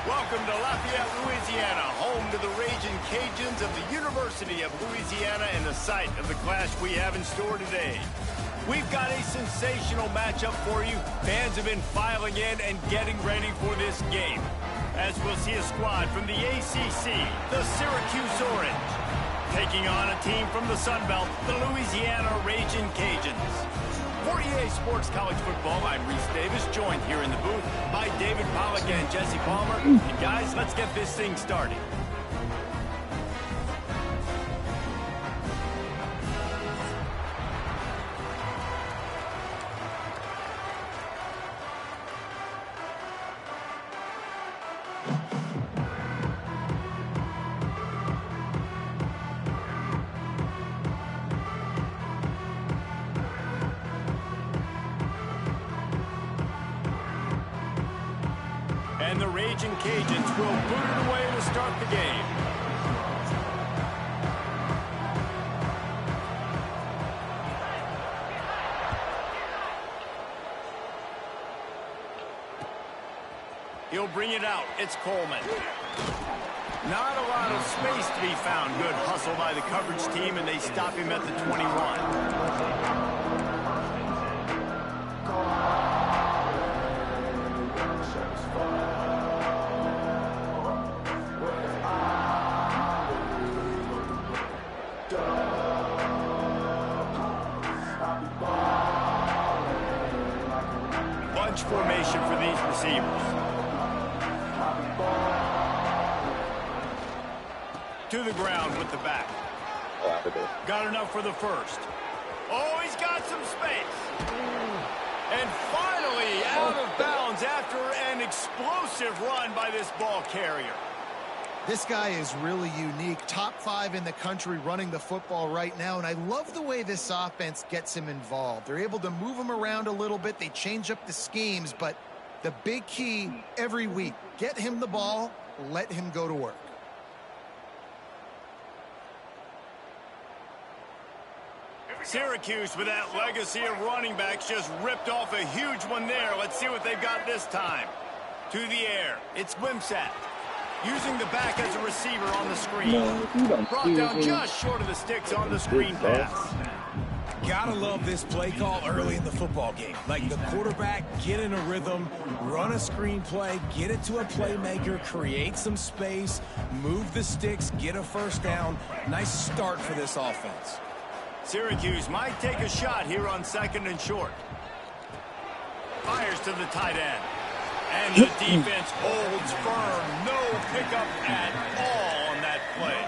Welcome to Lafayette, Louisiana, home to the Raging Cajuns of the University of Louisiana and the site of the clash we have in store today. We've got a sensational matchup for you. Fans have been filing in and getting ready for this game, as we'll see a squad from the ACC, the Syracuse Orange, taking on a team from the Sun Belt, the Louisiana Raging Cajuns. For EA Sports College Football, I'm Reese Davis, joined here in the booth by David Pollack and Jesse Palmer. And guys, let's get this thing started. And the Raging Cajuns will boot it away to start the game. He'll bring it out. It's Coleman. Not a lot of space to be found. Good hustle by the coverage team, and they stop him at the 21. Bunch formation for these receivers. To the ground with the back. Got enough for the first. Oh, he's got some space. And finally out of bounds after an explosive run by this ball carrier. This guy is really unique. Top 5 in the country running the football right now, and I love the way this offense gets him involved. They're able to move him around a little bit. They change up the schemes, but the big key every week, get him the ball, let him go to work. Syracuse, with that legacy of running backs, just ripped off a huge one there. Let's see what they've got this time. To the air, it's Wimsatt. Using the back as a receiver on the screen. Brought down just short of the sticks on the screen pass. Gotta love this play call early in the football game. Like the quarterback, get in a rhythm, run a screen play, get it to a playmaker, create some space, move the sticks, get a first down. Nice start for this offense. Syracuse might take a shot here on 2nd and short. Fires to the tight end. And the defense holds firm. No pickup at all on that play.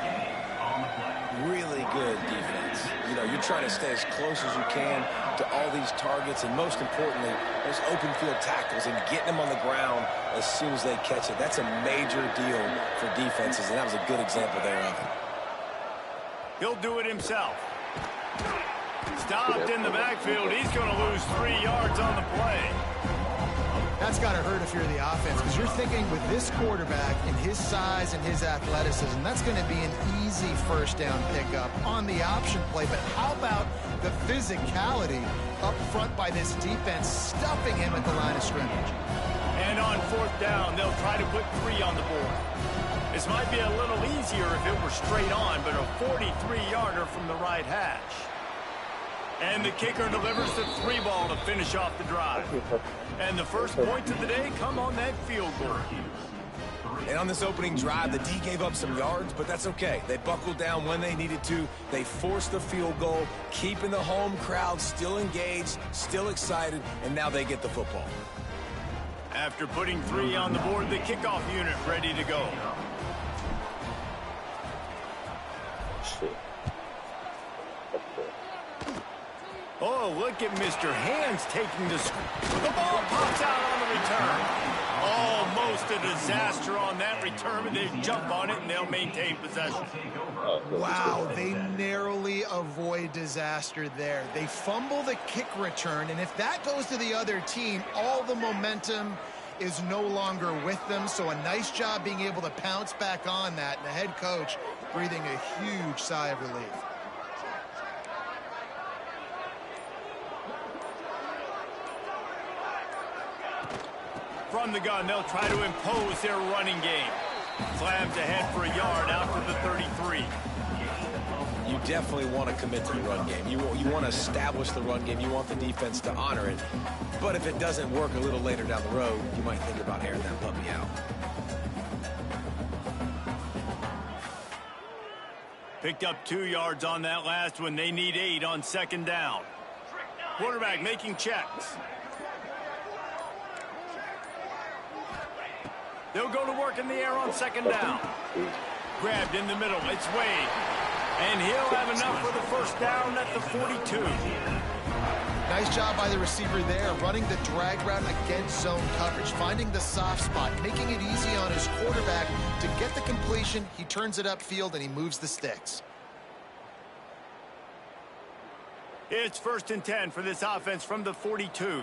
Really good defense. You know, you're trying to stay as close as you can to all these targets, and most importantly, those open field tackles and getting them on the ground as soon as they catch it. That's a major deal for defenses, and that was a good example there of it. He'll do it himself. Stopped in the backfield. He's going to lose 3 yards on the play. That's got to hurt if you're the offense, because you're thinking with this quarterback and his size and his athleticism, that's going to be an easy first down pickup on the option play. But how about the physicality up front by this defense, stuffing him at the line of scrimmage? And on 4th down, they'll try to put 3 on the board. This might be a little easier if it were straight on, but a 43-yarder from the right hash. And the kicker delivers the 3 ball to finish off the drive. And the first points of the day come on that field goal. And on this opening drive, the D gave up some yards, but that's okay. They buckled down when they needed to. They forced the field goal, keeping the home crowd still engaged, still excited, and now they get the football. After putting 3 on the board, the kickoff unit ready to go. Oh, look at Mr. Hands taking the ball pops out on the return. Almost a disaster on that return, but they jump on it and they'll maintain possession. Wow, they narrowly avoid disaster there. They fumble the kick return, and if that goes to the other team, all the momentum is no longer with them. So a nice job being able to pounce back on that, and the head coach breathing a huge sigh of relief. From the gun, they'll try to impose their running game. Slams ahead for a yard out to the 33. You definitely want to commit to the run game. You want to establish the run game. You want the defense to honor it. But if it doesn't work a little later down the road, you might think about airing that puppy out. Picked up 2 yards on that last one. They need 8 on second down. Quarterback making checks. They'll go to work in the air on second down. Grabbed in the middle. It's Wade. And he'll have enough for the first down at the 42. Nice job by the receiver there, running the drag route against zone coverage, finding the soft spot, making it easy on his quarterback to get the completion. He turns it upfield, and he moves the sticks. It's 1st and 10 for this offense from the 42.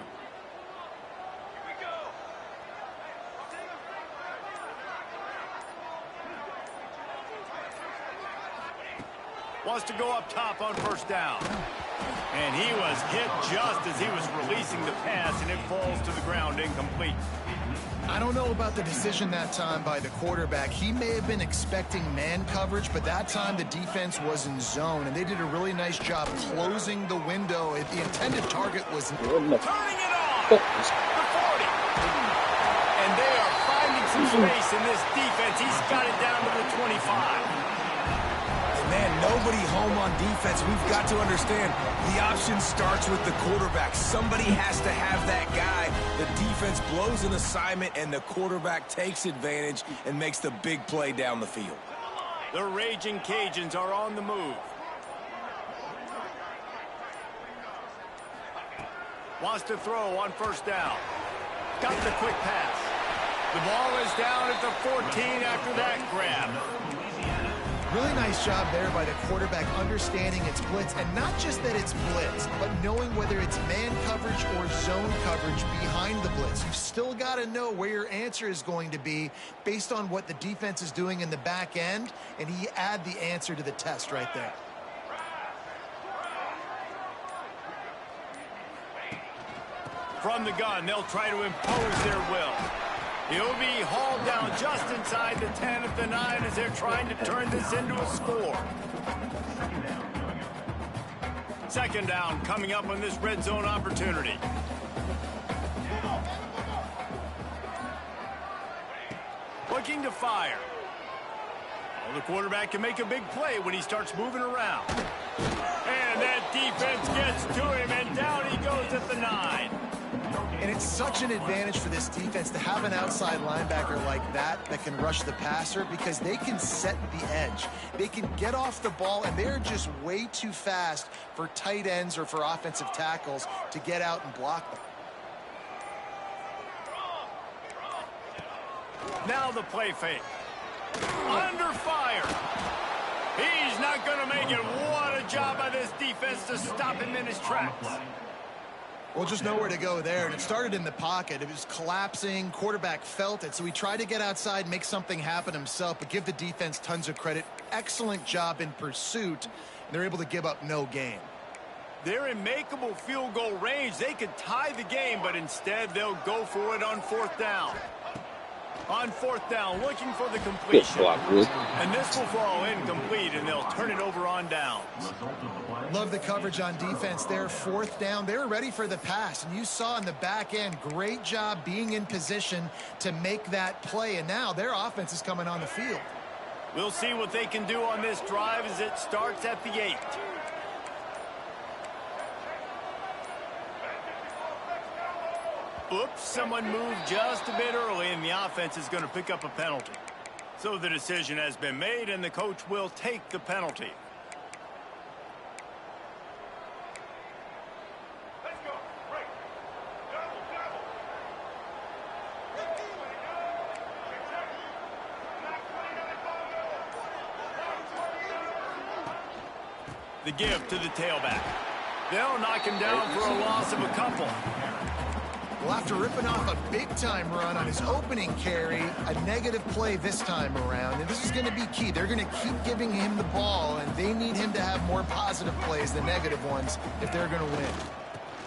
Wants to go up top on first down. And he was hit just as he was releasing the pass, and it falls to the ground incomplete. I don't know about the decision that time by the quarterback. He may have been expecting man coverage, but that time the defense was in zone, and they did a really nice job closing the window. The intended target was turning it off. The 40. And they are finding some space in this defense. He's got it down to the 25. Man, nobody home on defense. We've got to understand the option starts with the quarterback. Somebody has to have that guy. The defense blows an assignment, and the quarterback takes advantage and makes the big play down the field. The Raging Cajuns are on the move. Wants to throw on first down. Got the quick pass. The ball is down at the 14 after that grab. Really nice job there by the quarterback understanding it's blitz, and not just that it's blitz, but knowing whether it's man coverage or zone coverage behind the blitz. You've still got to know where your answer is going to be based on what the defense is doing in the back end, and he add the answer to the test right there. From the gun, they'll try to impose their will. He'll be hauled down just inside the 10 at the 9 as they're trying to turn this into a score. Second down coming up on this red zone opportunity. Looking to fire. Well, the quarterback can make a big play when he starts moving around. And that defense gets to him, and down he goes at the 9. And it's such an advantage for this defense to have an outside linebacker like that can rush the passer, because they can set the edge. They can get off the ball, and they're just way too fast for tight ends or for offensive tackles to get out and block them. Now the play fake. Under fire. He's not going to make it. What a job by this defense to stop him in his tracks. Well, just nowhere to go there, and it started in the pocket. It was collapsing. Quarterback felt it, so he tried to get outside, make something happen himself, but give the defense tons of credit. Excellent job in pursuit. They're able to give up no gain. They're in makeable field goal range. They could tie the game, but instead they'll go for it on fourth down. On fourth down, looking for the completion. And this will fall incomplete, and they'll turn it over on downs. Love the coverage on defense there. Fourth down, they were ready for the pass, and you saw in the back end, great job being in position to make that play, and now their offense is coming on the field. We'll see what they can do on this drive as it starts at the 8. Oops, someone moved just a bit early, and the offense is going to pick up a penalty. So the decision has been made, and the coach will take the penalty. The give to the tailback. They'll knock him down for a loss of a couple. Well, after ripping off a big-time run on his opening carry, a negative play this time around, and this is going to be key. They're going to keep giving him the ball, and they need him to have more positive plays than negative ones if they're going to win.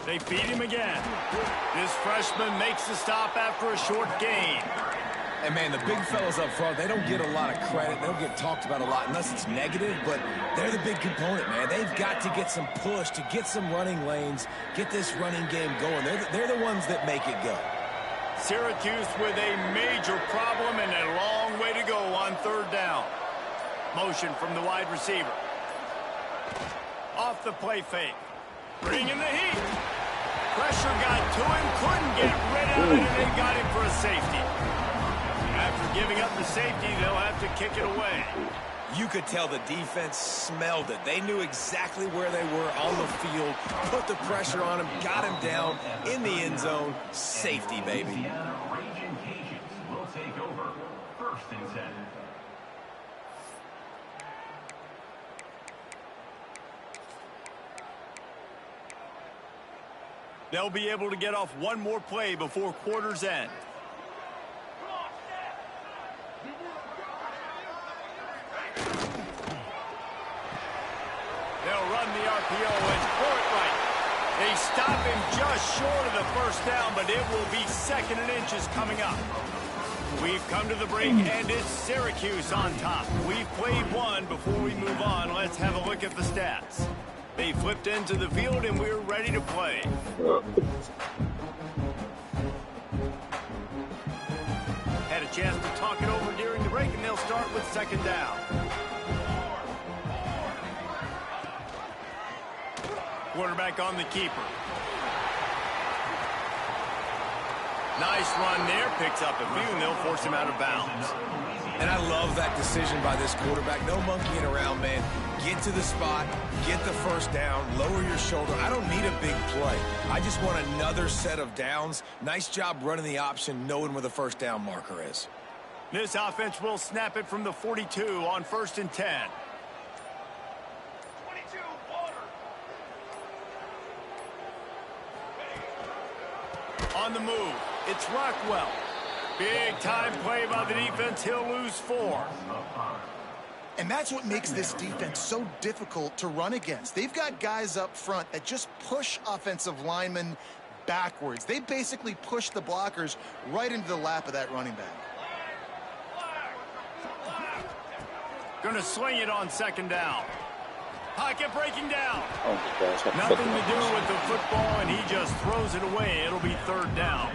They feed him again. This freshman makes the stop after a short gain. And, man, the big fellas up front, they don't get a lot of credit. They don't get talked about a lot unless it's negative, but they're the big component, man. They've got to get some push, to get some running lanes, get this running game going. They're the ones that make it go. Syracuse with a major problem and a long way to go on third down. Motion from the wide receiver. Off the play fake. Bringing the heat. Pressure got to him, couldn't get rid of it, and they got him for a safety. After giving up the safety, they'll have to kick it away. You could tell the defense smelled it. They knew exactly where they were on the field, put the pressure on him, got him down in the end zone. Safety, baby. Raging Cajuns will take over. 1st and 10. They'll be able to get off one more play before quarter's end. They'll run the RPO and throw it right. They stop him just short of the first down, but it will be 2nd and inches coming up. We've come to the break, and it's Syracuse on top. We've played one. Before we move on, let's have a look at the stats. They flipped into the field, and we're ready to play. Had a chance to talk it over during the break, and they'll start with 2nd down. Quarterback on the keeper. Nice run there. Picks up a few, and they'll force him out of bounds. And I love that decision by this quarterback. No monkeying around, man. Get to the spot, get the first down, lower your shoulder. I don't need a big play. I just want another set of downs. Nice job running the option, knowing where the first down marker is. This offense will snap it from the 42 on 1st and 10. 22, water. On the move, it's Rockwell. Big time play by the defense. He'll lose 4. And that's what makes this defense so difficult to run against. They've got guys up front that just push offensive linemen backwards. They basically push the blockers right into the lap of that running back. Gonna sling it on 2nd down. Pocket breaking down. Nothing to do with the football, and he just throws it away. It'll be 3rd down.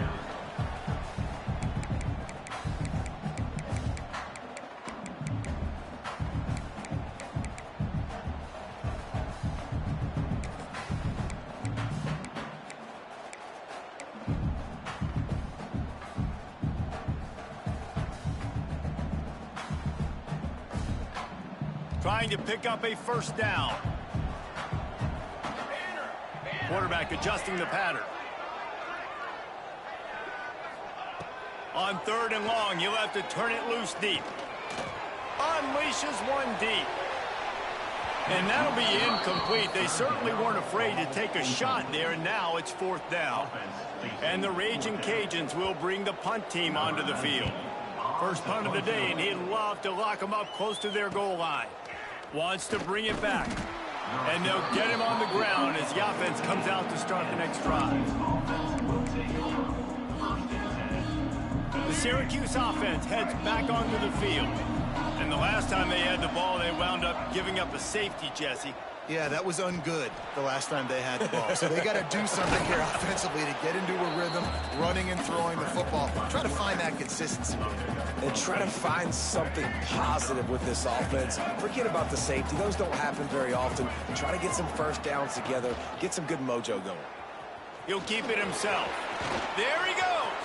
Trying to pick up a 1st down. Quarterback adjusting the pattern. On 3rd and long, you'll have to turn it loose deep. Unleashes one deep. And that'll be incomplete. They certainly weren't afraid to take a shot there, and now it's 4th down. And the Raging Cajuns will bring the punt team onto the field. First punt of the day, and he'd love to lock them up close to their goal line. Wants to bring it back. And they'll get him on the ground as the offense comes out to start the next drive. The Syracuse offense heads back onto the field. And the last time they had the ball, they wound up giving up a safety, Jesse. Yeah, that was ungood the last time they had the ball. So they got to do something here offensively to get into a rhythm, running and throwing the football. Try to find that consistency. And try to find something positive with this offense. Forget about the safety. Those don't happen very often. Try to get some first downs together. Get some good mojo going. He'll keep it himself. There he goes.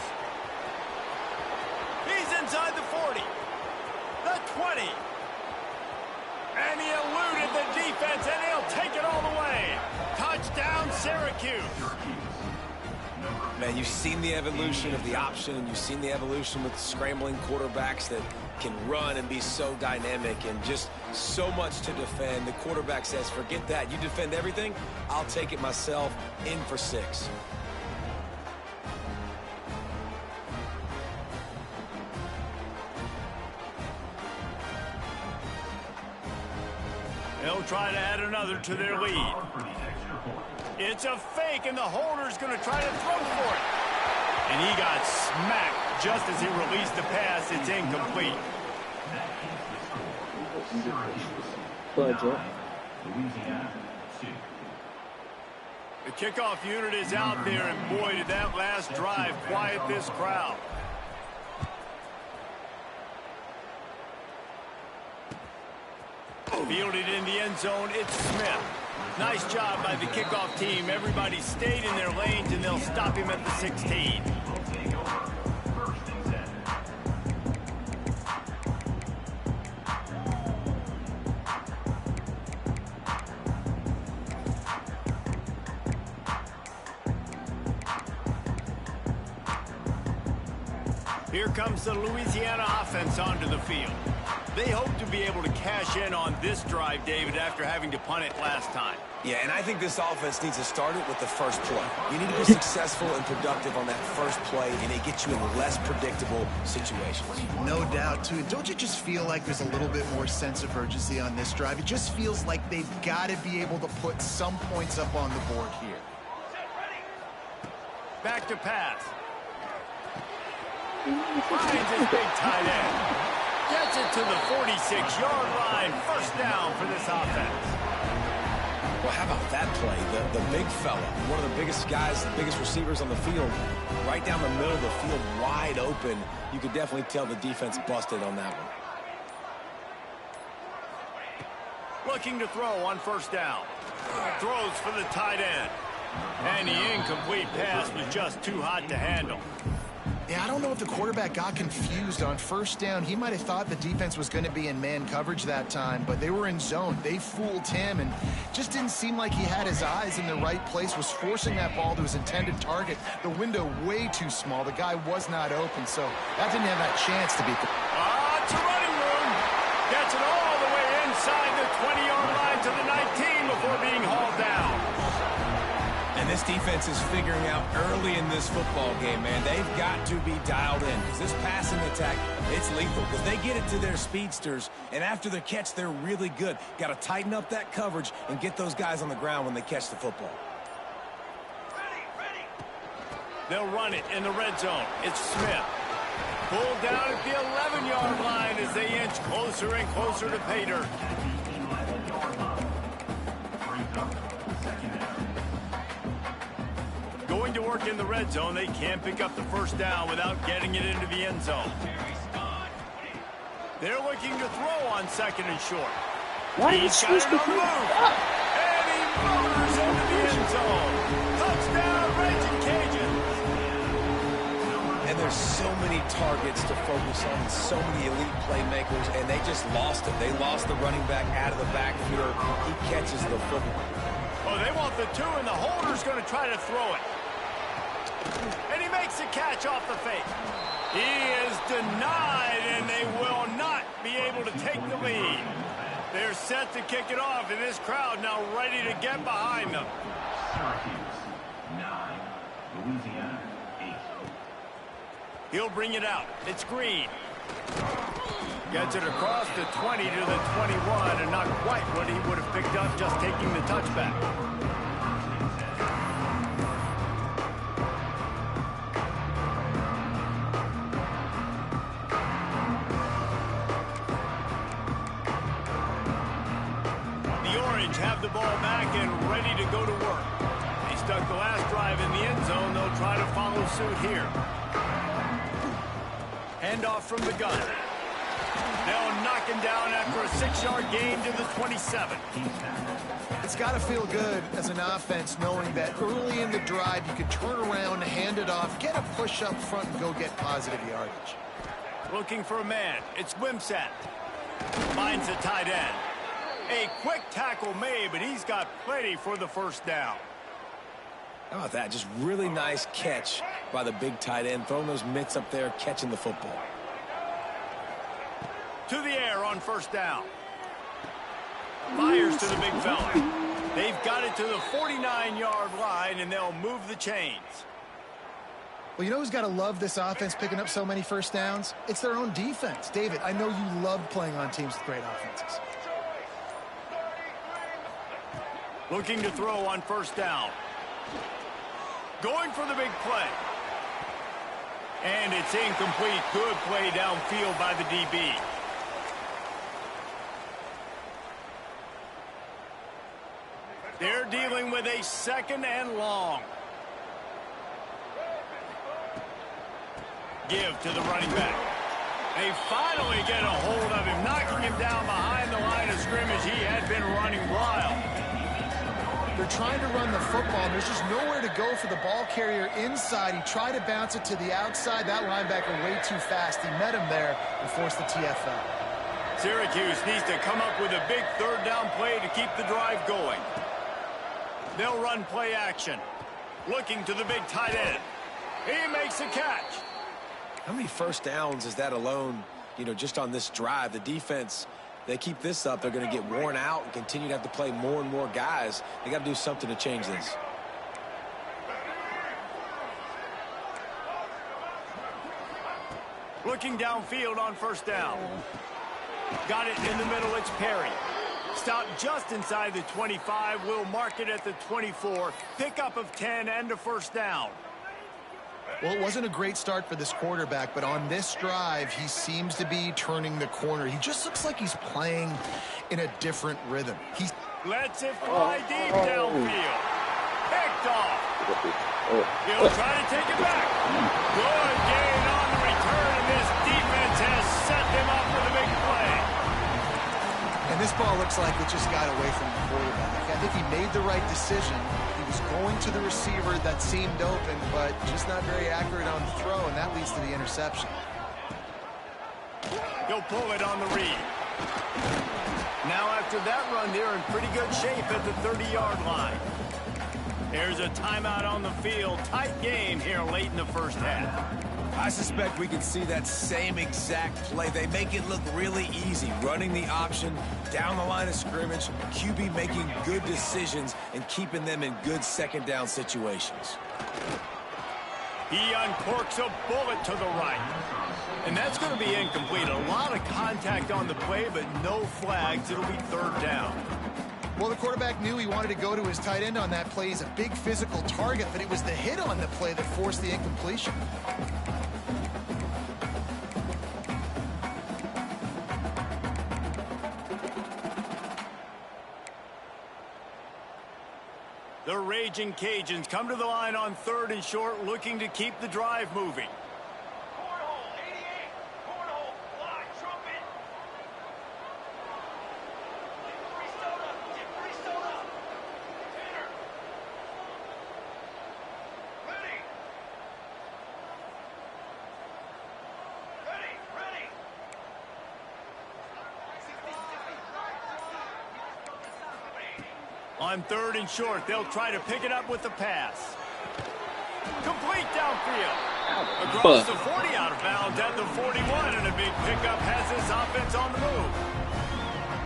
He's inside the 40. The 20. And he eluded the defense, and he'll take it all the way. Touchdown, Syracuse. Man, you've seen the evolution of the option, and you've seen the evolution with scrambling quarterbacks that can run and be so dynamic and just so much to defend. The quarterback says, forget that. You defend everything, I'll take it myself. In for 6. They'll try to add another to their lead. It's a fake, and the holder's going to try to throw for it. And he got smacked just as he released the pass. It's incomplete. Budget. Louisiana 2. The kickoff unit is out there, and boy, did that last drive quiet this crowd. Fielded in the end zone, it's Smith. Nice job by the kickoff team. Everybody stayed in their lanes, and they'll stop him at the 16. Here comes the Louisiana offense onto the field. They hope to be able to cash in on this drive, David, after having to punt it last time. Yeah, and I think this offense needs to start it with the first play. You need to be successful and productive on that first play, and it gets you in less predictable situations. No doubt, too. Don't you just feel like there's a little bit more sense of urgency on this drive? It just feels like they've got to be able to put some points up on the board here. Back to pass. Finds his big tight end. Gets it to the 46-yard line. First down for this offense. Well, how about that play? The big fella, one of the biggest guys, the biggest receivers on the field, right down the middle of the field, wide open. You could definitely tell the defense busted on that one. Looking to throw on first down. Throws for the tight end. And the incomplete pass was just too hot to handle. Yeah, I don't know if the quarterback got confused on first down. He might have thought the defense was going to be in man coverage that time, but they were in zone. They fooled him and just didn't seem like he had his eyes in the right place, was forcing that ball to his intended target. The window way too small. The guy was not open, so that didn't have that chance to be. It's a running room. Gets it all the way inside the 20-yard line to the 19 before being hauled down. And this defense is figuring out early in this football game, man. They've got to be dialed in because this passing attack, it's lethal because they get it to their speedsters, and after the catch, they're really good. Got to tighten up that coverage and get those guys on the ground when they catch the football. They'll run it in the red zone. It's Smith. Pulled down at the 11-yard line as they inch closer and closer to pay dirt. Going to work in the red zone, they can't pick up the first down without getting it into the end zone. They're looking to throw on second and short. Why did he He's got it switch the on the move. And he motors into the end zone. Touchdown, Raging Cajuns. And there's so many targets to focus on, so many elite playmakers, and they just lost it. They lost the running back out of the backfield. He catches the football. Oh, they want the two, and the holder's going to try to throw it. And he makes the catch off the fake. He is denied, and they will not be able to take the lead. They're set to kick it off, and this crowd now ready to get behind them. Syracuse 9, Louisiana 8. He'll bring it out. It's Green. Gets it across the 20 to the 21, and not quite what he would have picked up just taking the touchback. The Orange have the ball back and ready to go to work. They stuck the last drive in the end zone. They'll try to follow suit here. Handoff from the gun. They'll knock him down after a 6-yard gain to the 27. It's got to feel good as an offense knowing that early in the drive you can turn around, hand it off, get a push up front, and go get positive yardage. Looking for a man. It's Wimsatt. Finds the tight end. A quick tackle made, but he's got plenty for the first down. How about that? Just really nice catch by the big tight end, throwing those mitts up there, catching the football. To the air on first down. Fires to the big fella. They've got it to the 49-yard line, and they'll move the chains. Well, you know who's got to love this offense picking up so many first downs? It's their own defense. David, I know you love playing on teams with great offenses. Looking to throw on first down. Going for the big play. And it's incomplete. Good play downfield by the DB. They're dealing with a 2nd and long. Give to the running back. They finally get a hold of him, knocking him down behind the line of scrimmage. He had been running wild. They're trying to run the football, and there's just nowhere to go for the ball carrier inside. He tried to bounce it to the outside. That linebacker way too fast. He met him there and forced the TFL. Syracuse needs to come up with a big 3rd down play to keep the drive going. They'll run play action. Looking to the big tight end. He makes a catch. How many first downs is that alone, just on this drive? The defense, they keep this up, they're going to get worn out and continue to have to play more and more guys. They got to do something to change this. Looking downfield on 1st down. Got it in the middle, it's Perry. Stopped just inside the 25. We'll mark it at the 24. Pickup of 10 and a 1st down. Well, it wasn't a great start for this quarterback, but on this drive, he seems to be turning the corner. He just looks like he's playing in a different rhythm. Lets it fly deep downfield. Picked off. He'll try to take it back. Good gain on the return, and this defense has set them up for the big play. And this ball looks like it just got away from the quarterback. I think he made the right decision. He was going to the receiver that seemed open, but just not very accurate on the throw, and that leads to the interception. He'll pull it on the read. Now after that run, they're in pretty good shape at the 30-yard line. There's a timeout on the field. Tight game here late in the 1st half. I suspect we can see that same exact play. They make it look really easy, running the option down the line of scrimmage, QB making good decisions and keeping them in good 2nd down situations. He uncorks a bullet to the right. And that's going to be incomplete. A lot of contact on the play, but no flags. It'll be 3rd down. Well, the quarterback knew he wanted to go to his tight end on that play. He's a big physical target, but it was the hit on the play that forced the incompletion. The Raging Cajuns come to the line on 3rd and short, looking to keep the drive moving. Cornhole, 88. Cornhole, fly, trumpet. Free soda. Tanner. Ready. On 3rd and short, they'll try to pick it up with the pass. Complete downfield. Across the 40, out of bounds at the 41, and a big pickup has this offense on the move.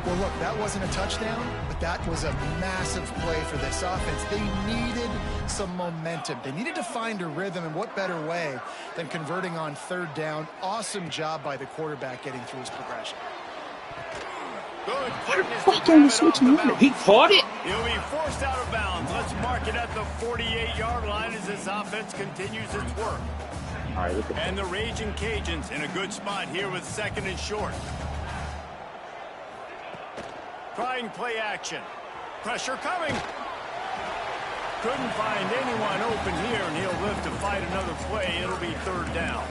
Well, look, that wasn't a touchdown, but that was a massive play for this offense. They needed some momentum. They needed to find a rhythm, and what better way than converting on 3rd down. Awesome job by the quarterback getting through his progression. Good quickness to grab it off the bounce. He caught it. He'll be forced out of bounds. Let's mark it at the 48-yard line as this offense continues its work. All right, look at And the Raging Cajuns in a good spot here with 2nd and short. Trying play action. Pressure coming. Couldn't find anyone open here, and he'll live to fight another play. It'll be 3rd down.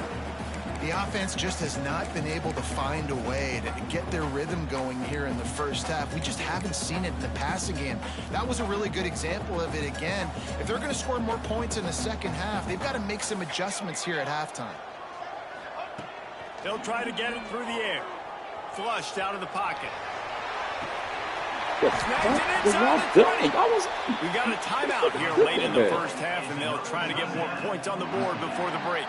The offense just has not been able to find a way to get their rhythm going here in the 1st half. We just haven't seen it in the passing game. That was a really good example of it again. If they're going to score more points in the 2nd half, they've got to make some adjustments here at halftime. They'll try to get it through the air. Flushed out of the pocket. Snags it inside the 20. We got a timeout here late in the 1st half, and they'll try to get more points on the board before the break.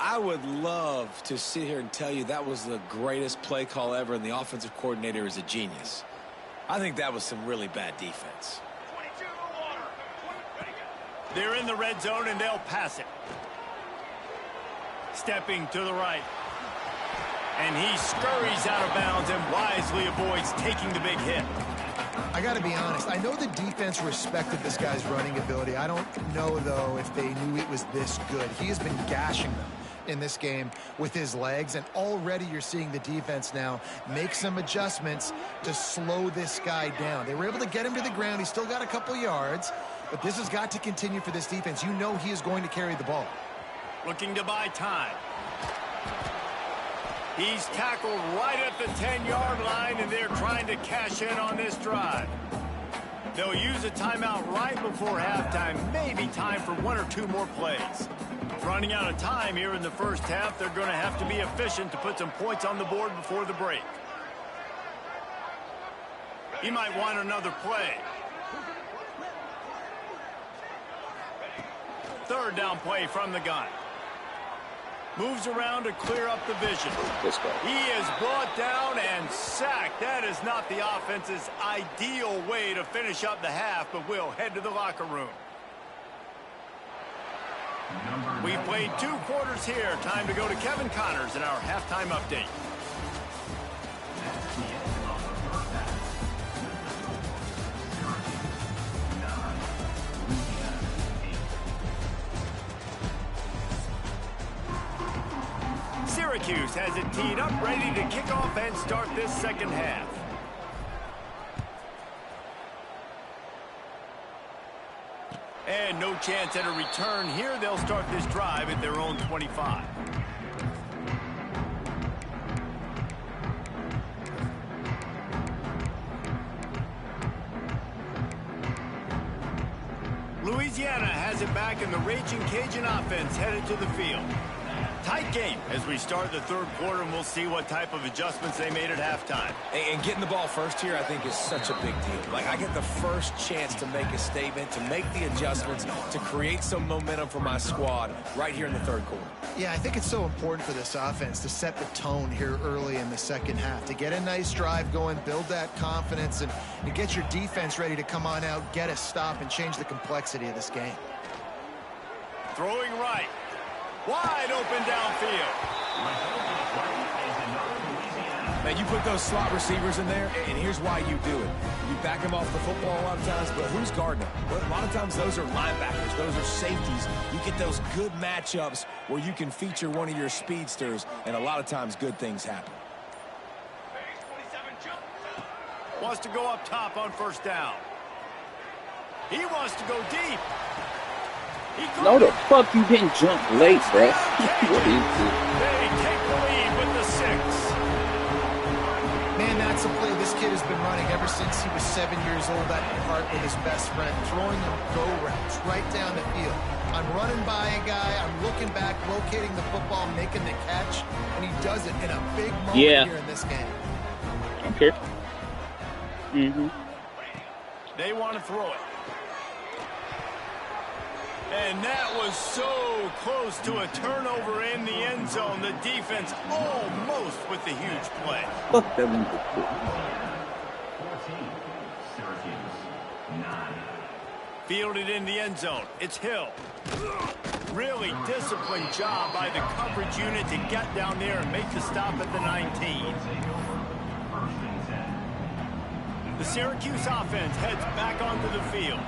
I would love to sit here and tell you that was the greatest play call ever, and the offensive coordinator is a genius. I think that was some really bad defense. 22 to water. Ready, go. They're in the red zone, and they'll pass it. Stepping to the right. And he scurries out of bounds and wisely avoids taking the big hit. I I got to be honest. I know the defense respected this guy's running ability. I don't know, though, if they knew he was this good. He has been gashing them in this game with his legs, and already you're seeing the defense now make some adjustments to slow this guy down. They were able to get him to the ground. He's still got a couple yards, but this has got to continue for this defense. You know he is going to carry the ball. Looking to buy time. He's tackled right at the 10-yard line, and they're trying to cash in on this drive. They'll use a timeout right before halftime, maybe time for 1 or 2 more plays. Running out of time here in the first half, they're going to have to be efficient to put some points on the board before the break. He might want another play. Third down play from the gun. Moves around to clear up the vision. He is brought down and sacked. That is not the offense's ideal way to finish up the half, but we'll head to the locker room. We've played 2 quarters here. Time to go to Kevin Connors in our halftime update. Cuse has it teed up, ready to kick off and start this second half. And no chance at a return here. They'll start this drive at their own 25. Louisiana has it back, and the Raging Cajun offense headed to the field. Tight game as we start the third quarter, and we'll see what type of adjustments they made at halftime. And getting the ball first here, I think, is such a big deal. Like, I get the first chance to make a statement, to make the adjustments, to create some momentum for my squad right here in the third quarter. Yeah, I think it's so important for this offense to set the tone here early in the second half, to get a nice drive going, build that confidence, and get your defense ready to come on out, get a stop, and change the complexity of this game. Throwing right. Wide open downfield. Man, you put those slot receivers in there, and here's why you do it. You back them off the football a lot of times, but who's guarding them? Well, a lot of times those are linebackers. Those are safeties. You get those good matchups where you can feature one of your speedsters, and a lot of times good things happen. Wants to go up top on first down. He wants to go deep. No, the fuck you didn't jump late, bro. What is this? They take the lead with the 6. Man, that's a play this kid has been running ever since he was 7 years old at the park with his best friend, throwing them go routes right down the field. I'm running by a guy, I'm looking back, locating the football, making the catch, and he does it in a big moment here in this game. Okay. They want to throw it. And that was so close to a turnover in the end zone. The defense almost with the huge play. Fuck that one. 14, Syracuse, 9. Fielded in the end zone. It's Hill. Really disciplined job by the coverage unit to get down there and make the stop at the 19. The Syracuse offense heads back onto the field.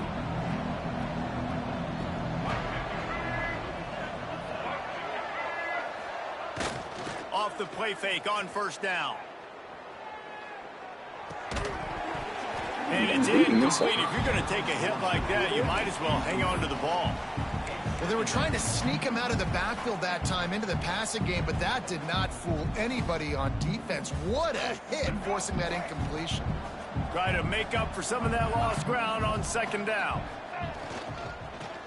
Off the play fake on first down. And it's incomplete. If you're going to take a hit like that, you might as well hang on to the ball. Well, they were trying to sneak him out of the backfield that time into the passing game, but that did not fool anybody on defense. What a hit, forcing that incompletion. Try to make up for some of that lost ground on second down.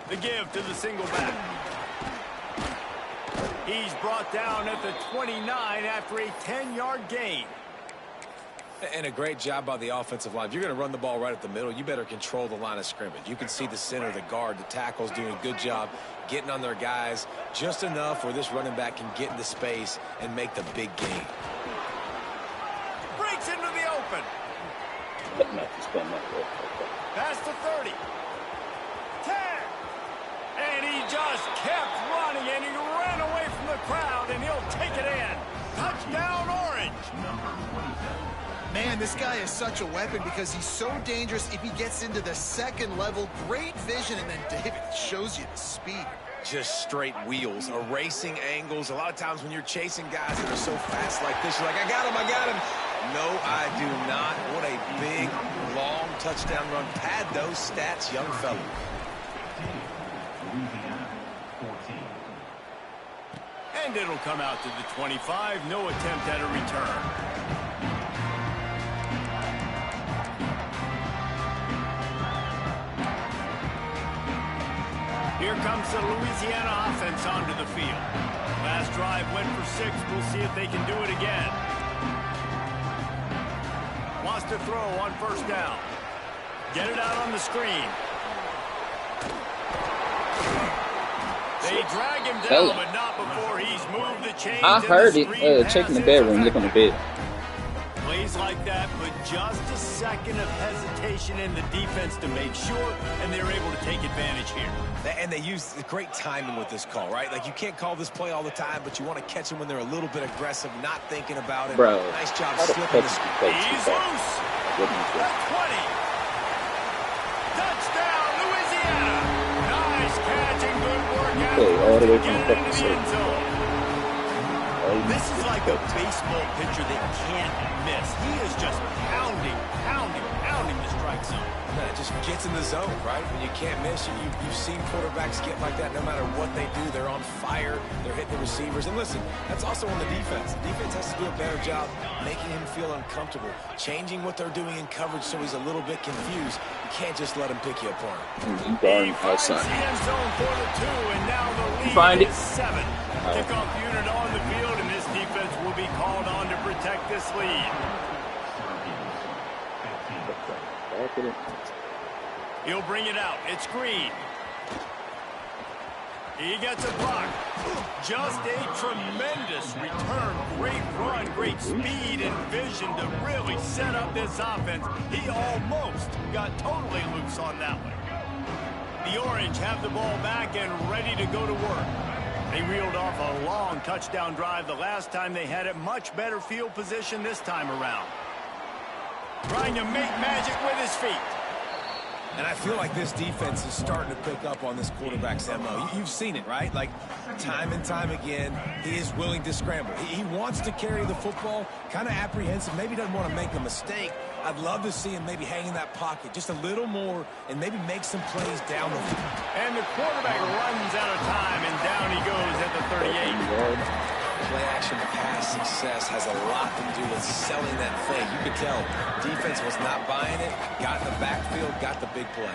The give to the single back. He's brought down at the 29 after a 10-yard gain. And a great job by the offensive line. If you're going to run the ball right at the middle, you better control the line of scrimmage. You can see the center, the guard, the tackles doing a good job getting on their guys just enough where this running back can get into space and make the big gain. Breaks into the open. Past the 30. 10. And he just kept running, and he ran away from the crowd, and he'll take it in. Touchdown, Orange. Number 27. Man, this guy is such a weapon because he's so dangerous if he gets into the second level. Great vision, and then David shows you the speed. Just straight wheels, erasing angles. A lot of times when you're chasing guys that are so fast like this, you're like, I got him, I got him. No, I do not. What a big, long touchdown run. Pad those stats, young fella. Louisiana, 14. And it'll come out to the 25. No attempt at a return. Here comes the Louisiana offense onto the field. Last drive went for 6. We'll see if they can do it again. Wants to throw on first down. Get it out on the screen. They drag him down, but not before he's moved the chains. I heard it. Check in the bedroom. Look on the bed. Plays like that, but just a second of hesitation in the defense to make sure, and they're able to take advantage here. And they use great timing with this call, right? Like, you can't call this play all the time, but you want to catch them when they're a little bit aggressive, not thinking about it. Bro, nice job slipping the screen. He's loose. At 20. Touchdown, Louisiana. Nice catch and good work out. All the way from Get the it into the end zone. This is like a baseball pitcher that can't miss. He is just pounding the strike zone. Man, it just gets in the zone, right? When you can't miss, you've seen quarterbacks get like that no matter what they do. They're on fire. They're hitting the receivers. And listen, that's also on the defense. The defense has to do a better job making him feel uncomfortable, changing what they're doing in coverage so he's a little bit confused. You can't just let him pick you apart. He finds the end zone for the 2, and now the lead is 7. Kickoff unit on the field, and this defense will be called on to protect this lead. He'll bring it out. It's Green. He gets a block. Just a tremendous return. Great run, great speed and vision to really set up this offense. He almost got totally loose on that one. The Orange have the ball back and ready to go to work. They reeled off a long touchdown drive the last time they had it. Much better field position this time around. Trying to make magic with his feet. And I feel like this defense is starting to pick up on this quarterback's MO. You've seen it, right? Like, time and time again, he is willing to scramble. He wants to carry the football, kind of apprehensive, maybe doesn't want to make a mistake. I'd love to see him maybe hang in that pocket just a little more and maybe make some plays down the field. And the quarterback runs out of time, and down he goes at the 38. Play action pass success has a lot to do with selling that thing. You could tell defense was not buying it, got in the backfield, got the big play.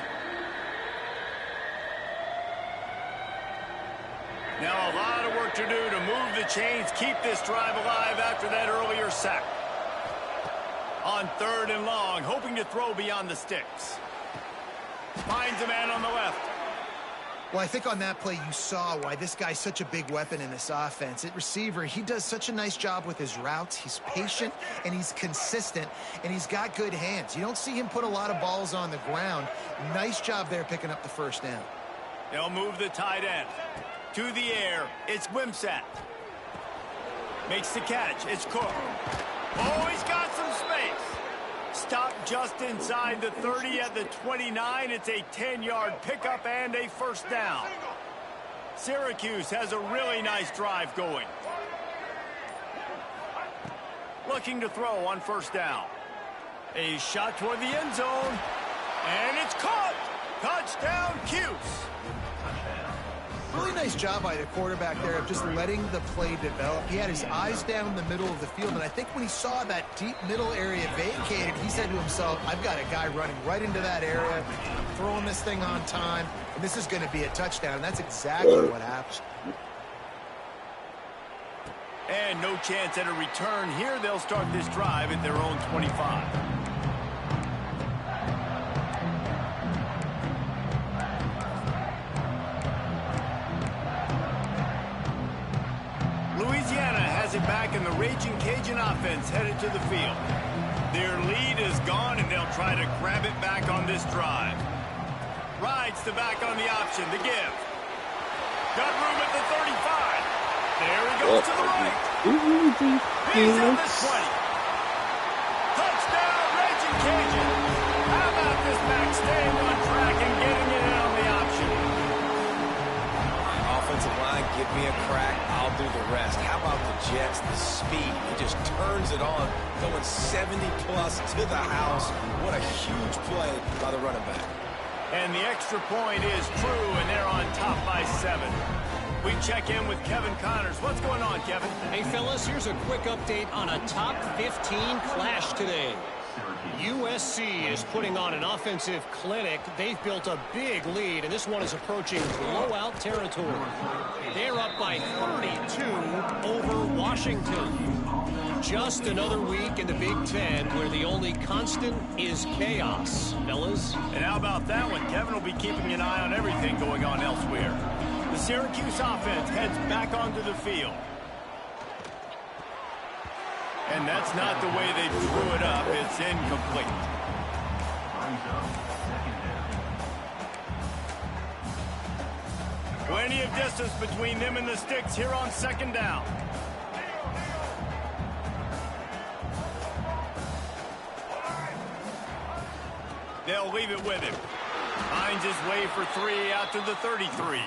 Now a lot of work to do to move the chains, keep this drive alive after that earlier sack. On 3rd and long, hoping to throw beyond the sticks. Finds a man on the left. Well, I think on that play you saw why this guy's such a big weapon in this offense. At receiver, he does such a nice job with his routes. He's patient, and he's consistent, and he's got good hands. You don't see him put a lot of balls on the ground. Nice job there picking up the first down. They'll move the tight end. To the air, it's Wimsatt. Makes the catch, it's Cook. Oh, he's got some space. Stopped just inside the 30 at the 29. It's a 10-yard pickup and a first down. Syracuse has a really nice drive going. Looking to throw on first down. A shot toward the end zone. And it's caught. Touchdown, Cuse. Really nice job by the quarterback there of just letting the play develop. He had his eyes down the middle of the field, and I think when he saw that deep middle area vacated, he said to himself, I've got a guy running right into that area, throwing this thing on time, and this is going to be a touchdown, and that's exactly what happened. And no chance at a return here. They'll start this drive at their own 25. Louisiana has it back, and the Raging Cajun offense headed to the field. Their lead is gone, and they'll try to grab it back on this drive. Rides the back on the option, the give. Got room at the 35. There he goes to the right. He's at the 20. Touchdown! a crack, I'll do the rest. How about the Jets, the speed? He just turns it on, going 70-plus to the house. What a huge play by the running back. And the extra point is true, and they're on top by 7. We check in with Kevin Connors. What's going on, Kevin? Hey, fellas, here's a quick update on a top 15 clash today. USC is putting on an offensive clinic. They've built a big lead, and this one is approaching blowout territory. They're up by 32 over Washington. Just another week in the Big Ten where the only constant is chaos, fellas. And how about that one? Kevin will be keeping an eye on everything going on elsewhere. The Syracuse offense heads back onto the field. And that's not the way they drew it up. It's incomplete. Plenty of distance between them and the sticks here on 2nd down. They'll leave it with him. Finds his way for 3 out to the 33.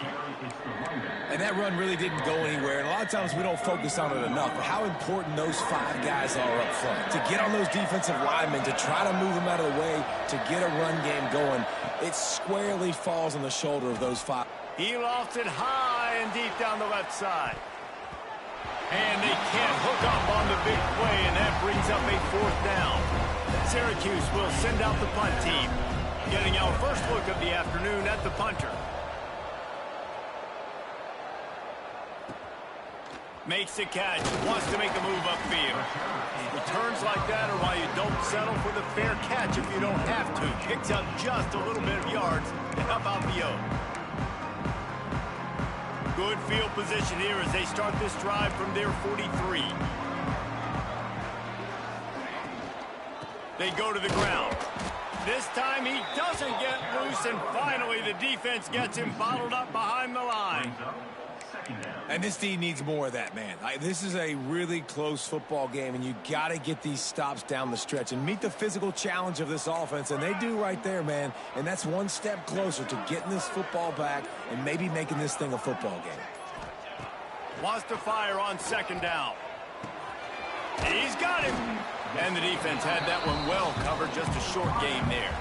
And that run really didn't go anywhere. And a lot of times we don't focus on it enough. But how important those 5 guys are up front. To get on those defensive linemen, to try to move them out of the way, to get a run game going, it squarely falls on the shoulder of those 5. He lofts it high and deep down the left side. And they can't hook up on the big play, and that brings up a 4th down. Syracuse will send out the punt team. Getting our first look of the afternoon at the punter. Makes the catch, wants to make a move upfield. Returns like that are why you don't settle for the fair catch if you don't have to. Picks up just a little bit of yards to help out the O. Good field position here as they start this drive from their 43. They go to the ground. This time he doesn't get loose, and finally the defense gets him bottled up behind the line. And this D needs more of that, man. This is a really close football game, and you got to get these stops down the stretch and meet the physical challenge of this offense, and they do right there, man. And that's one step closer to getting this football back and maybe making this thing a football game. Wants to fire on 2nd down. He's got him. And the defense had that one well covered. Just a short game there.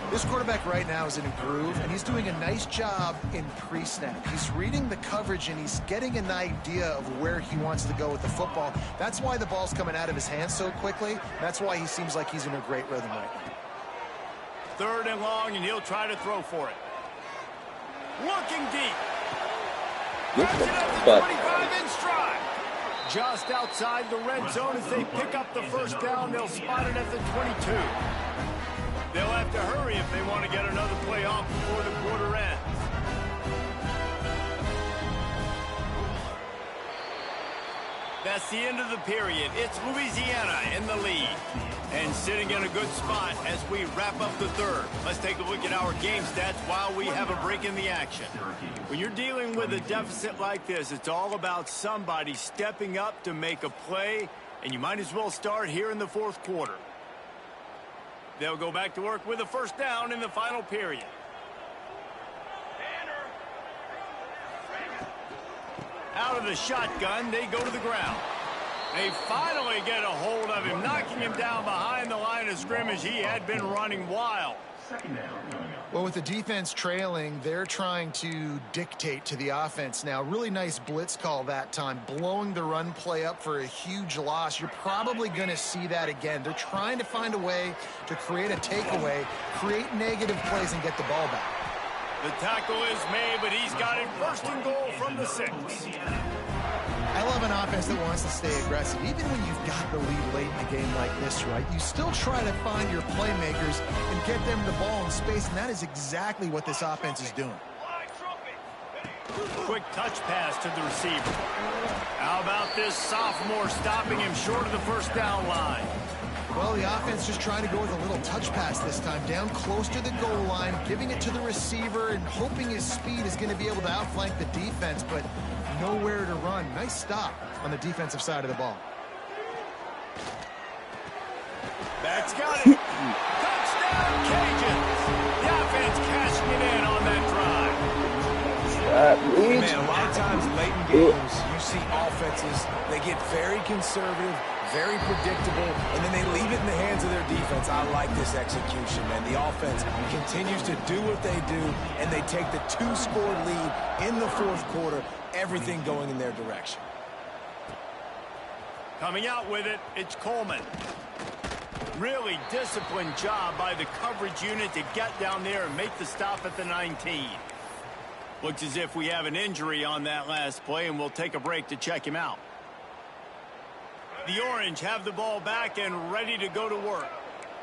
This quarterback right now is in a groove, and he's doing a nice job in pre-snap. He's reading the coverage, and he's getting an idea of where he wants to go with the football. That's why the ball's coming out of his hands so quickly. That's why he seems like he's in a great rhythm right now. 3rd and long, and he'll try to throw for it. Looking deep. Grabs it at the 25 in stride. Just outside the red zone as they pick up the 1st down. They'll spot it at the 22. They'll have to hurry if they want to get another play off before the quarter ends. That's the end of the period. It's Louisiana in the lead. And sitting in a good spot as we wrap up the 3rd. Let's take a look at our game stats while we have a break in the action. When you're dealing with a deficit like this, it's all about somebody stepping up to make a play, and you might as well start here in the 4th quarter. They'll go back to work with a 1st down in the final period. Out of the shotgun, they go to the ground. They finally get a hold of him, knocking him down behind the line of scrimmage. He had been running wild. Well, with the defense trailing, they're trying to dictate to the offense now. Really nice blitz call that time, blowing the run play up for a huge loss. You're probably going to see that again. They're trying to find a way to create a takeaway, create negative plays, and get the ball back. The tackle is made, but he's got it 1st and goal from the 6. I love an offense that wants to stay aggressive. Even when you've got the lead late in a game like this, right, you still try to find your playmakers and get them the ball in space, and that is exactly what this offense is doing. Quick touch pass to the receiver. How about this sophomore stopping him short of the 1st down line? Well, the offense just trying to go with a little touch pass this time, down close to the goal line, giving it to the receiver and hoping his speed is going to be able to outflank the defense, but nowhere to run. Nice stop on the defensive side of the ball. That's got it. Touchdown, Cajuns. The offense cashing it in on that drive. Man, a lot of times late in games, you see offenses, they get very conservative, very predictable, and then they leave it in the hands of their defense. I like this execution, man. The offense continues to do what they do, and they take the 2-score lead in the fourth quarter, everything going in their direction. Coming out with it, it's Coleman. Really disciplined job by the coverage unit to get down there and make the stop at the 19. Looks as if we have an injury on that last play, and we'll take a break to check him out. The Orange have the ball back and ready to go to work.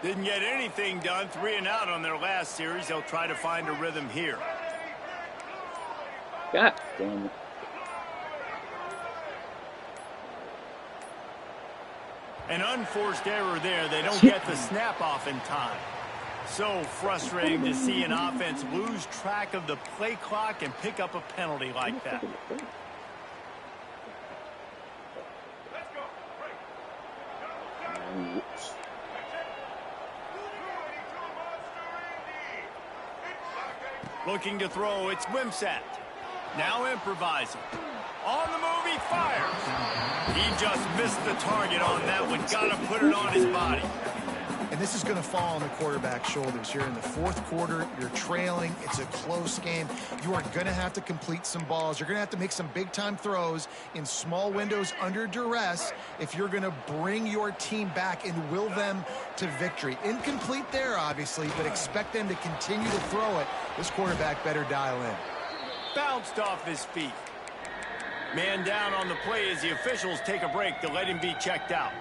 Didn't get anything done, 3 and out on their last series. They'll try to find a rhythm here. God damn it. An unforced error there. They don't get the snap off in time. So frustrating to see an offense lose track of the play clock and pick up a penalty like that. Looking to throw, it's Wimsatt. Now improvising. On the move, he fires. He just missed the target on that one. Got to put it on his body. And this is going to fall on the quarterback's shoulders. You're in the fourth quarter. You're trailing. It's a close game. You are going to have to complete some balls. You're going to have to make some big-time throws in small windows under duress if you're going to bring your team back and will them to victory. Incomplete there, obviously, but expect them to continue to throw it. This quarterback better dial in. Bounced off his feet. Man down on the play as the officials take a break to let him be checked out.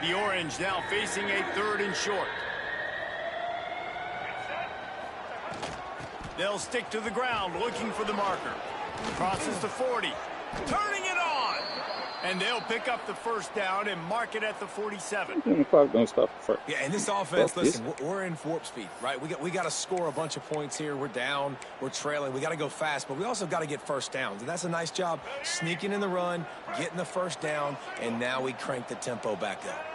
The Orange now facing a 3rd and short. They'll stick to the ground looking for the marker. Crosses the 40. Turning it on. And they'll pick up the first down and mark it at the 47. The clock don't stop first. Yeah, and this offense, listen, we're in warp speed, right? We got to score a bunch of points here. We're down. We're trailing. We got to go fast, but we also got to get first downs. And that's a nice job sneaking in the run, getting the first down, and now we crank the tempo back up.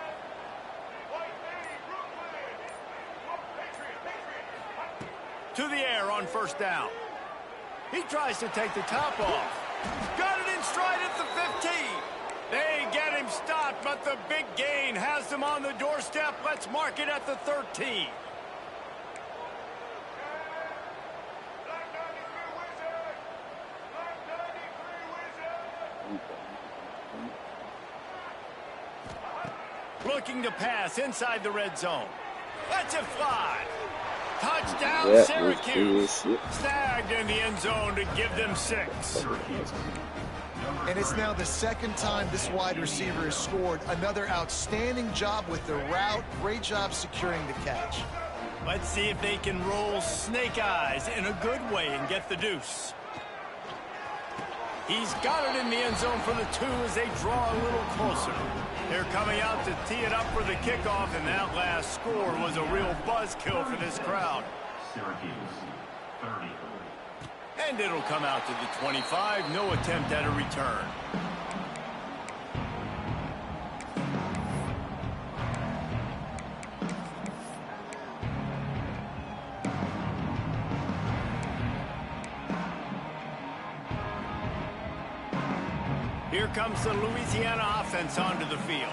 To the air on first down. He tries to take the top off. Got it in stride at the 15. They get him stopped, but the big gain has them on the doorstep. Let's mark it at the 13. Looking to pass inside the red zone. Let's it fly. Touchdown, Syracuse. Snagged in the end zone to give them 6. And it's now the second time this wide receiver has scored. Another outstanding job with the route. Great job securing the catch. Let's see if they can roll snake eyes in a good way and get the deuce. He's got it in the end zone for the 2 as they draw a little closer. They're coming out to tee it up for the kickoff, and that last score was a real buzzkill for this crowd. Syracuse, 30. And it'll come out to the 25. No attempt at a return. Here comes the Louisiana offense onto the field.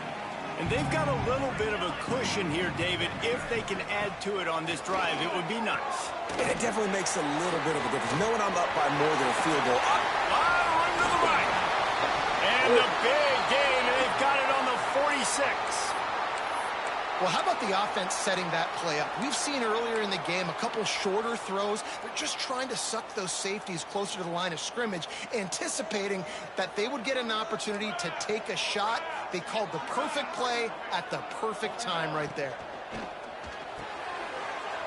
And they've got a little bit of a cushion here, David. If they can add to it on this drive, it would be nice. And it definitely makes a little bit of a difference. Knowing I'm up by more than a field goal. Run to the right. And the big gain, and they've got it on the 46. Well, how about the offense setting that play up? We've seen earlier in the game a couple shorter throws. They're just trying to suck those safeties closer to the line of scrimmage, anticipating that they would get an opportunity to take a shot. They called the perfect play at the perfect time right there.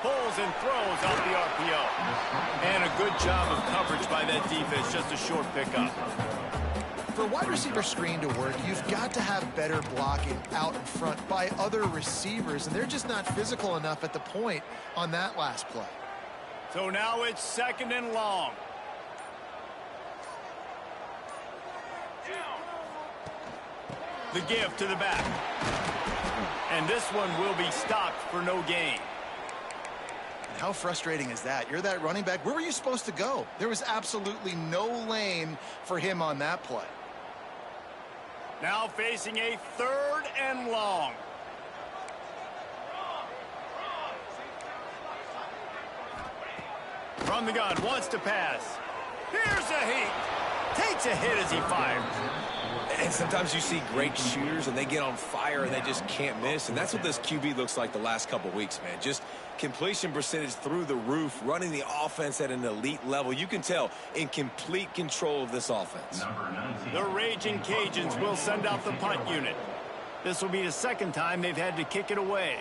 Pulls and throws off the RPO. And a good job of coverage by that defense, just a short pickup. For a wide receiver screen to work, you've got to have better blocking out in front by other receivers, and they're just not physical enough at the point on that last play. So now it's 2nd and long. The give to the back. And this one will be stopped for no gain. How frustrating is that? You're that running back. Where were you supposed to go? There was absolutely no lane for him on that play. Now facing a 3rd and long. From the gun, wants to pass. Here's a hit. Takes a hit as he fires. And sometimes you see great shooters and they get on fire and they just can't miss. And that's what this QB looks like the last couple weeks, man. Just completion percentage through the roof, running the offense at an elite level. You can tell in complete control of this offense. The Raging Cajuns will send out the punt unit. This will be the 2nd time they've had to kick it away.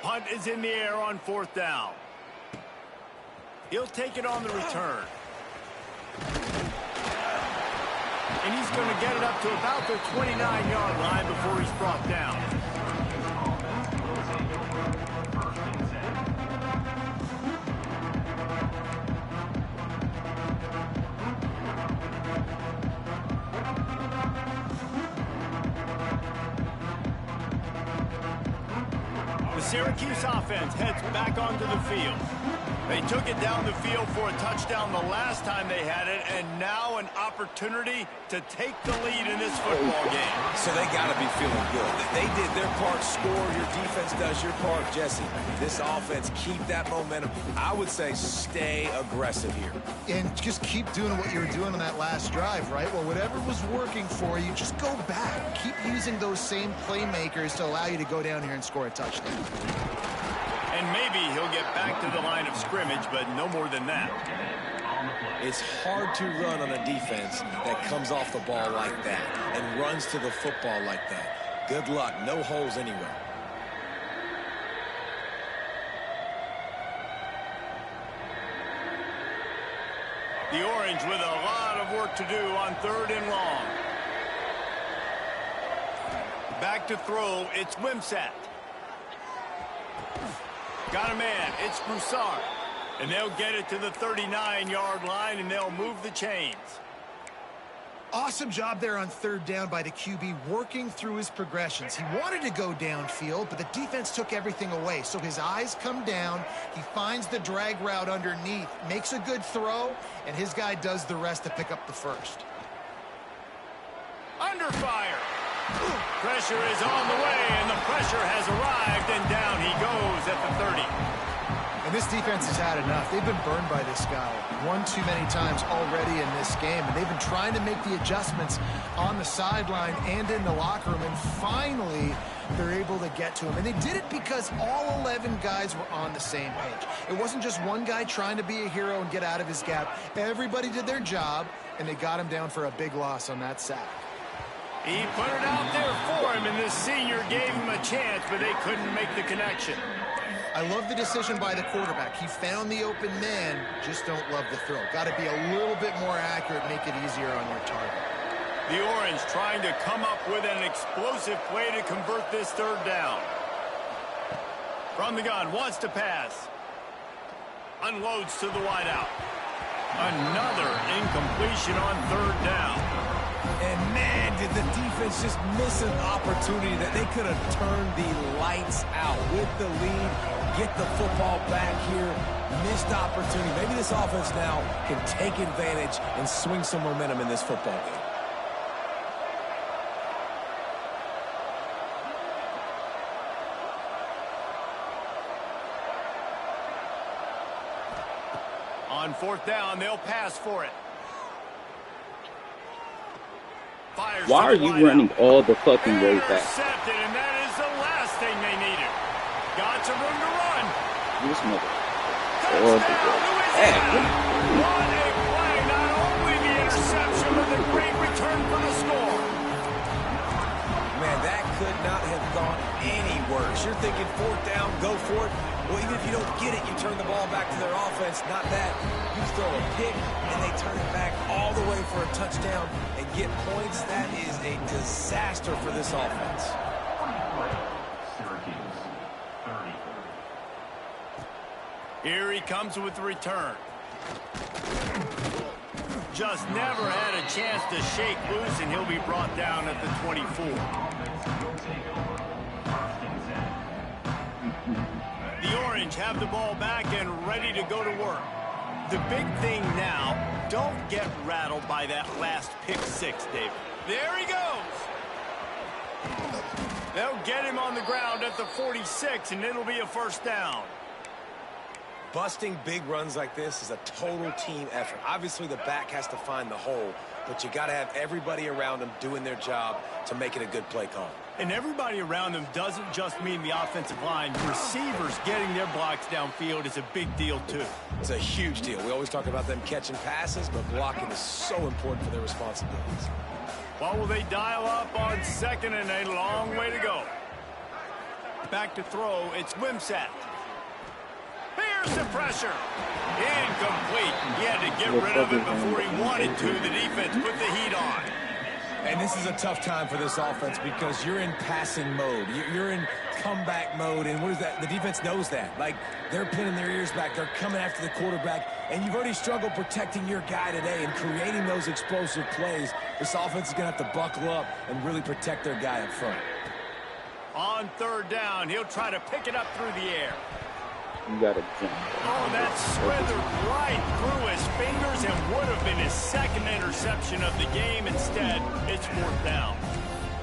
Punt is in the air on 4th down. He'll take it on the return. And he's going to get it up to about the 29-yard line before he's brought down. Syracuse offense heads back onto the field. They took it down the field for a touchdown the last time they had it, and now an opportunity to take the lead in this football game. So they got to be feeling good. They did their part, score. Your defense does your part, Jesse. This offense, keep that momentum. I would say stay aggressive here. And just keep doing what you were doing on that last drive, right? Well, whatever was working for you, just go back. Keep using those same playmakers to allow you to go down here and score a touchdown. And maybe he'll get back to the line of scrimmage, but no more than that. It's hard to run on a defense that comes off the ball like that and runs to the football like that. Good luck. No holes anywhere. The Orange with a lot of work to do on 3rd and long. Back to throw, it's Wimsatt. Got a man, it's Broussard. And they'll get it to the 39-yard line, and they'll move the chains. Awesome job there on 3rd down by the QB, working through his progressions. He wanted to go downfield, but the defense took everything away. So his eyes come down, he finds the drag route underneath, makes a good throw, and his guy does the rest to pick up the first. Under fire. Pressure is on the way, and the pressure has arrived, and down he goes at the 30. And this defense has had enough. They've been burned by this guy one too many times already in this game, and they've been trying to make the adjustments on the sideline and in the locker room, and finally they're able to get to him. And they did it because all 11 guys were on the same page. It wasn't just one guy trying to be a hero and get out of his gap. Everybody did their job, and they got him down for a big loss on that sack. He put it out there for him, and this senior gave him a chance, but they couldn't make the connection. I love the decision by the quarterback. He found the open man, just don't love the throw. Got to be a little bit more accurate, make it easier on your target. The Orange trying to come up with an explosive play to convert this 3rd down. From the gun, wants to pass. Unloads to the wideout. Another incompletion on 3rd down. And man, did the defense just miss an opportunity that they could have turned the lights out with the lead, get the football back here. Missed opportunity. Maybe this offense now can take advantage and swing some momentum in this football game. On 4th down, they'll pass for it. Fires. Why are you running all the fucking way back? Intercepted, and that is the last thing they needed. Got some room to run. This mother. Touchdown, Louisiana. What a play. Not only the interception, but the great return for the score. Man, that could not have gone any worse. You're thinking 4th down, go for it. Well, even if you don't get it, you turn the ball back to their offense. Not that. You throw a pick, and they turn it back all the way for a touchdown and get points. That is a disaster for this offense. Syracuse, 30. Here he comes with the return. Just never had a chance to shake loose, and he'll be brought down at the 24. The Orange have the ball back and ready to go to work. The big thing now, don't get rattled by that last pick six, David. There he goes. They'll get him on the ground at the 46, and it'll be a first down. Busting big runs like this is a total team effort. Obviously, the back has to find the hole, but you got to have everybody around them doing their job to make it a good play call. And everybody around them doesn't just mean the offensive line. Receivers getting their blocks downfield is a big deal, too. It's a huge deal. We always talk about them catching passes, but blocking is so important for their responsibilities. What will they dial up on second and a long way to go? Back to throw, it's Wimsatt. Here's the pressure. Incomplete. He had to get rid of it before he wanted to. The defense put the heat on. And this is a tough time for this offense because you're in passing mode. You're in comeback mode, and what is that? The defense knows that. Like, they're pinning their ears back. They're coming after the quarterback, and you've already struggled protecting your guy today and creating those explosive plays. This offense is going to have to buckle up and really protect their guy up front. On third down, he'll try to pick it up through the air. You gotta jump. Oh, that slithered right through his fingers and would have been his second interception of the game. Instead, it's fourth down.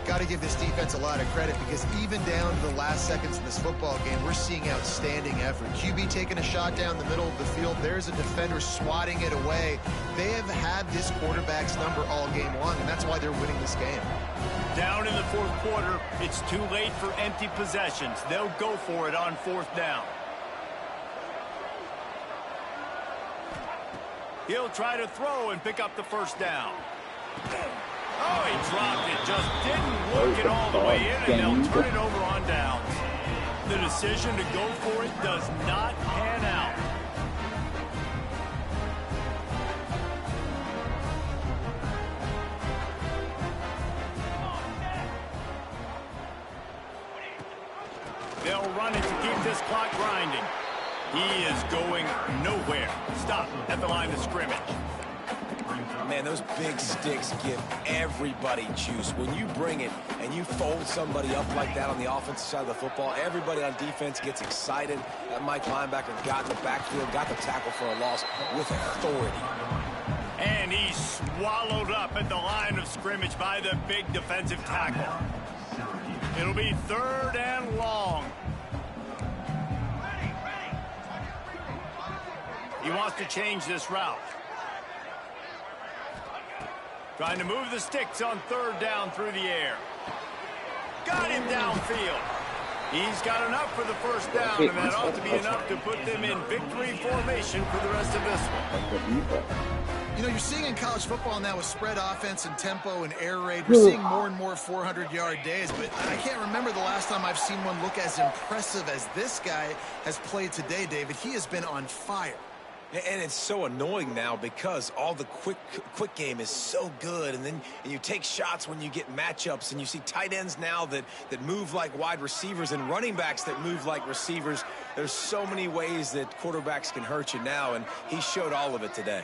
Got to give this defense a lot of credit because even down to the last seconds of this football game, we're seeing outstanding effort. QB taking a shot down the middle of the field. There's a defender swatting it away. They have had this quarterback's number all game long, and that's why they're winning this game. Down in the fourth quarter, it's too late for empty possessions. They'll go for it on fourth down. He'll try to throw and pick up the first down. Oh, he dropped it. Just didn't work it all the way in, and they'll turn it over on downs. The decision to go for it does not pan out. They'll run it to keep this clock grinding. He is going nowhere. Stop at the line of scrimmage. Man, those big sticks give everybody juice. When you bring it and you fold somebody up like that on the offensive side of the football, everybody on defense gets excited. That Mike linebacker got in the backfield, got the tackle for a loss with authority. And he's swallowed up at the line of scrimmage by the big defensive tackle. It'll be third and long. He wants to change this route. Trying to move the sticks on third down through the air. Got him downfield. He's got enough for the first down, and that ought to be enough to put them in victory formation for the rest of this one. You know, you're seeing in college football now with spread offense and tempo and air raid, we're seeing more and more 400-yard days, but I can't remember the last time I've seen one look as impressive as this guy has played today, David. He has been on fire. And it's so annoying now because all the quick game is so good, and then you take shots when you get matchups, and you see tight ends now that move like wide receivers and running backs that move like receivers. There's so many ways that quarterbacks can hurt you now, and he showed all of it today.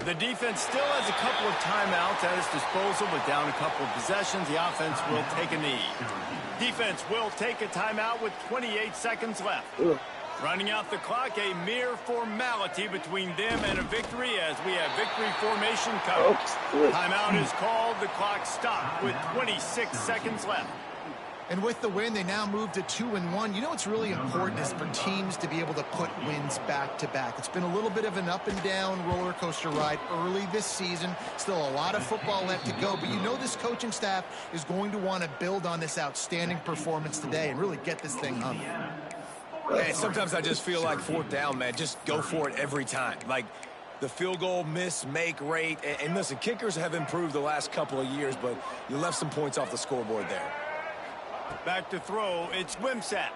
The defense still has a couple of timeouts at its disposal, but down a couple of possessions, the offense will take a knee. Defense will take a timeout with 28 seconds left. Running out the clock, a mere formality between them and a victory as we have victory formation coverage. Timeout is called. The clock stopped with 26 seconds left. And with the win, they now move to 2-1. You know what's really important is for teams to be able to put wins back-to-back. It's been a little bit of an up-and-down roller coaster ride early this season. Still a lot of football left to go, but you know this coaching staff is going to want to build on this outstanding performance today and really get this thing humming. Man, sometimes I just feel like fourth down, man. Just go for it every time. Like the field goal miss, make rate. And listen, kickers have improved the last couple of years, but you left some points off the scoreboard there. Back to throw, it's Wimsatt.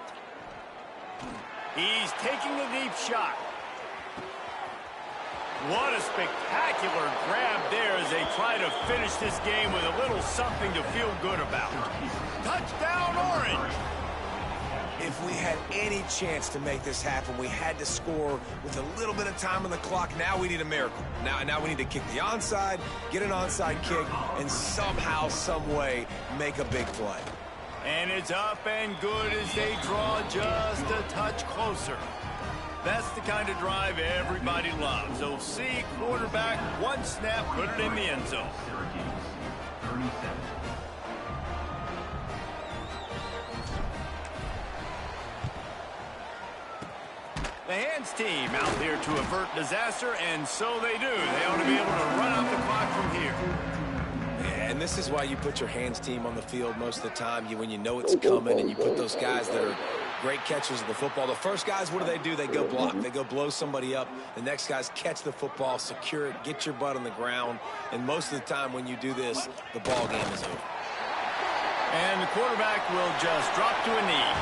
He's taking a deep shot. What a spectacular grab there as they try to finish this game with a little something to feel good about. Touchdown, Orange! If we had any chance to make this happen, we had to score with a little bit of time on the clock. Now we need a miracle. Now we need to kick the onside, get an onside kick, and somehow, some way, make a big play. And it's up and good as they draw just a touch closer. That's the kind of drive everybody loves. So see, quarterback, one snap, put it in the end zone. The hands team out there to avert disaster, and so they do. They ought to be able to run out the clock from here. Yeah, and this is why you put your hands team on the field most of the time. When you know it's coming, and you put those guys that are great catchers of the football. The first guys, what do? They go block. They go blow somebody up. The next guys catch the football, secure it, get your butt on the ground. And most of the time when you do this, the ball game is over. And the quarterback will just drop to a knee.